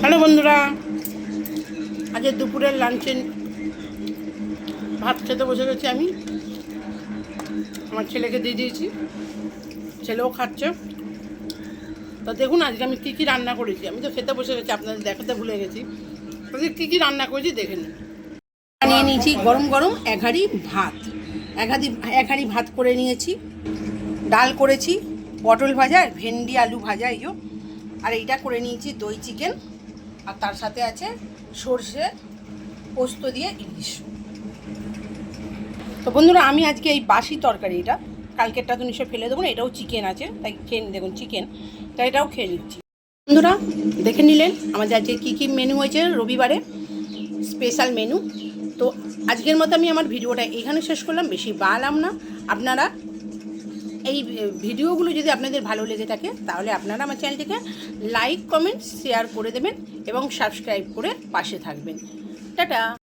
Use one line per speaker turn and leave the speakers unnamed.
Hello বন্ধুরা, আজ দুপুরের লাঞ্চে ভাত খেতে বসে গেছি। আমি আমার ছেলেকে দিয়ে দিয়েছি, ছেলেও খাচ্ছে। তো দেখুন আজকে আমি কী কী রান্না করেছি। আমি তো খেতে বসে গেছি, আপনাদের দেখাতে ভুলে গেছি। আজকে কী কী রান্না করেছি দেখে নিন। নিয়ে নিয়েছি গরম গরম এক হাঁড়ি ভাত, এক হাঁড়ি ভাত করে নিয়েছি। ডাল করেছি, পটল ভাজা, ভেন্ডি আলু ভাজা, আর এইটা করে নিয়েছি দই চিকেন, আর তার সাথে আছে সর্ষে পোস্ত দিয়ে ইলিশ। তো বন্ধুরা, আমি আজকে এই বাসি তরকারিটা, কালকেরটা তো নিশ্চয় ফেলে দেবো না, এটাও চিকেন আছে তাই খেয়ে দেখুন চিকেন, তাই এটাও খেয়ে নিচ্ছি। বন্ধুরা দেখে নিলেন আমাদের আজকে কী কী মেনু হয়েছে, রবিবারে স্পেশাল মেনু। তো আজকের মতো আমি আমার ভিডিওটা এখানে শেষ করলাম, বেশি বাড়ালাম না। আপনারা এই ভিডিওগুলো যদি আপনাদের ভালো লেগে থাকে তাহলে আপনারা আমার চ্যানেলটিকে লাইক কমেন্ট শেয়ার করে দেবেন এবং সাবস্ক্রাইব করে পাশে থাকবেন। টাটা।